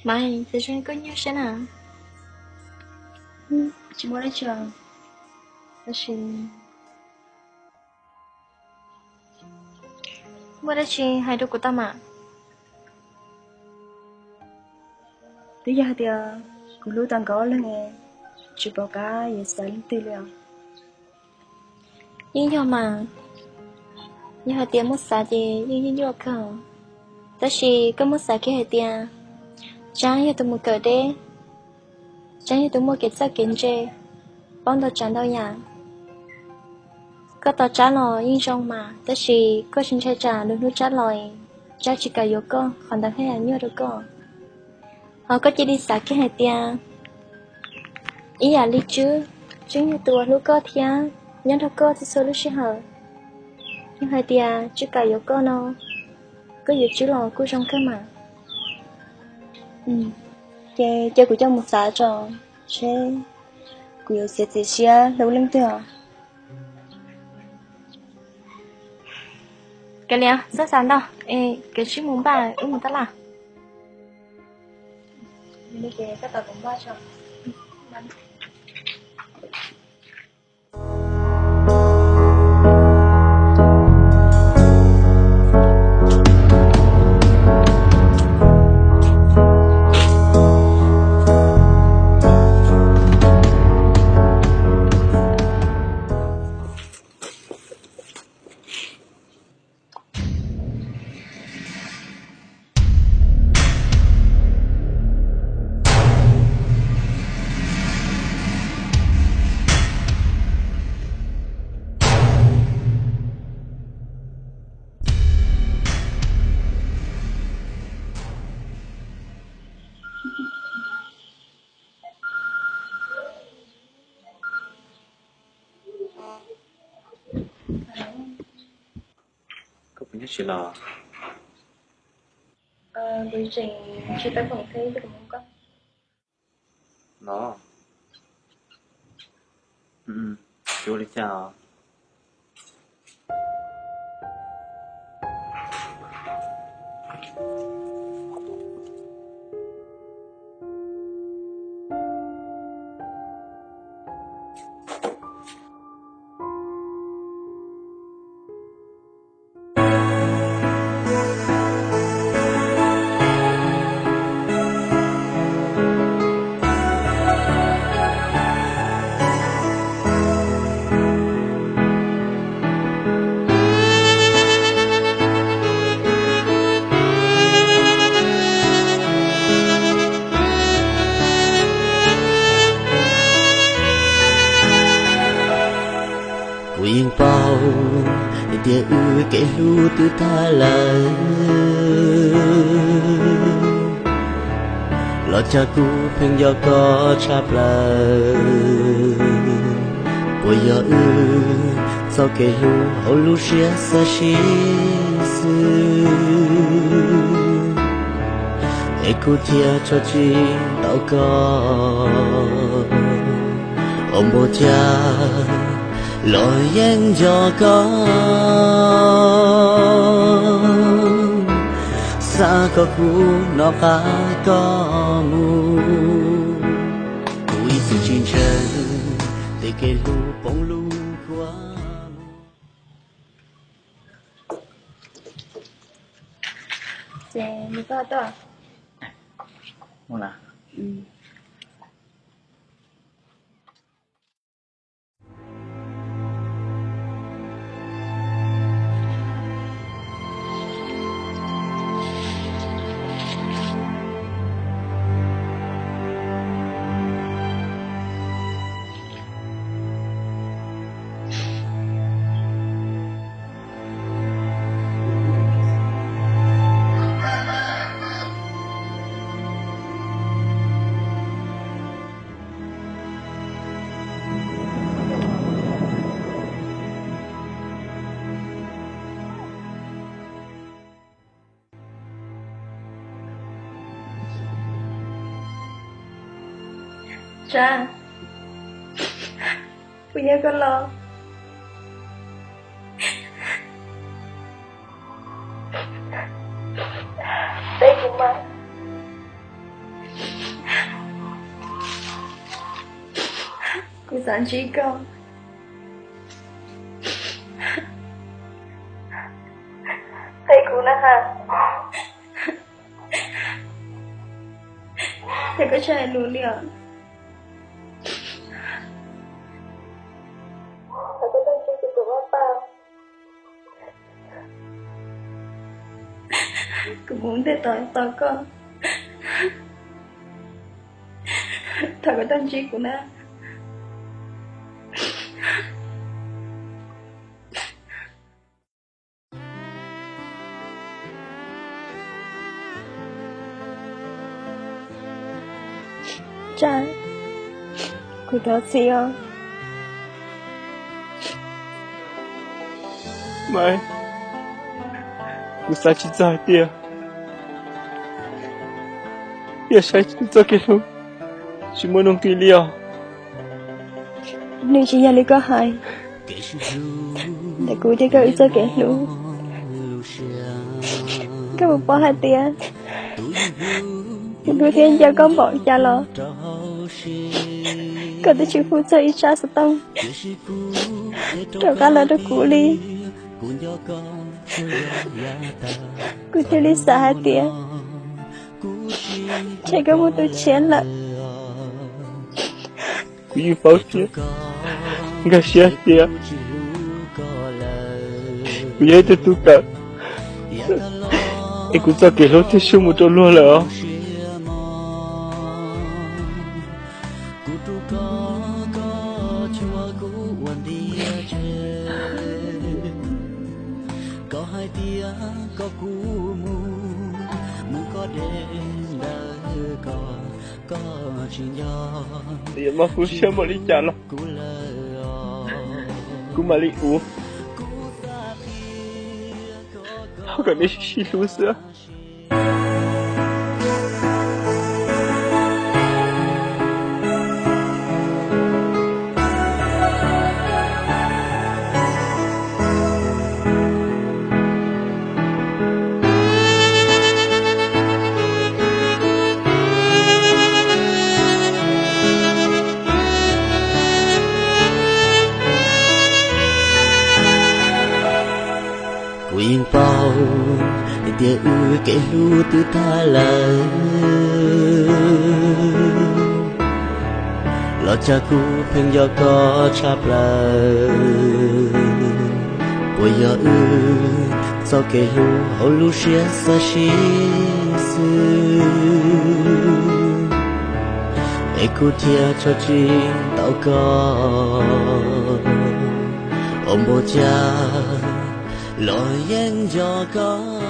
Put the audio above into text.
Mày, tự nhiên có nhiều xe nào? Chị muốn lấy trường. Chị... Mua đây chị hai đứa của tao mà. Bây giờ thì cứ lưu tăng có lên nghe. Chị bảo cả giờ sáng tư liệu. Nhưng giờ mà như hồi tiền một xã thì như nhiều không. Ta chỉ có một xã kia hồi tiền. Chẳng như tụi một cỡ đế. Chẳng như tụi một kết sắc kiến trê. Bóng tao chẳng đâu nhà. Có tao trả lời nhưng trong mà. Ta chỉ có xin trai trả được nước trả lời. Chắc chỉ cả yếu con, còn tao thấy là nhiều được con. Họ có chỉ đi xã kia hồi tiền. Ý là lý chứ. Chứ như tụi lúc có thì nhân thật có thì số lúc sẽ hở. Nhưng hai tia chứ cả yếu con đâu. Có yếu chứ lò cô trong cái mà. Chơi của trong một xã trò. Chơi của yếu sẽ chỉ xia lâu lên tư à. Cái lẽ rất sẵn đâu. Ê, cái chứ muốn bà ước một tắt là. Nên cái các tàu cũng ba trò. Có phải nhất chỉ là Bởi trình chị ta cũng thấy được không có. nó chú lý chào Quyên bao địa ư kể lu tư tha lời lo cha cu phèn do có chắp lời bồi giờ ư sau kể lu hậu lu xia sa xí sư e cu tia cho chi tao có ông bố cha lối yên cho con xa có khu nó khá có mù tuổi sự chín chân để kể lu bóng lu quá Chị mình có tao. không là Cha. Bây giờ con lo. Đây của má. sản chỉ con. Thầy cô là hả? Thầy có chạy luôn đi ạ? Thầy có đang chơi của bố bao? Cô muốn thầy tỏ con. Thầy có đang chơi của nó. Cha, cô đó gì không? Mày, cô sao chỉ ra tia? Tia sai chỉ ra cái lúc, chỉ muốn nông tì liao. Nếu chỉ nhà lý có hai, để cô chỉ có ý cho cái lúc. Các bạn bỏ hai tia. Đôi thiên cho con bỏ cha lo. Có thể chịu phụ cho ít cha sẽ tông. Rồi cả là được cũ ly. Cô theo lý xã hai tía. Chạy có một tôi chén lại. Cô yêu pháo chứ. Ngã xe tía. Cô nhớ tới tôi cả. Em cũng cho kể lối thế xuống một chỗ luôn là dia mahu siapa li jalan. Ku mali u. Aku kan isi lusa. Quyên bao tia ư kể lu từ ta là lo cha cu phèn do có chắp là bồi giờ ư sau kể lu hậu lu xia sa xí sư ai cu tia cho chi tao có ông bố cha lo yên cho con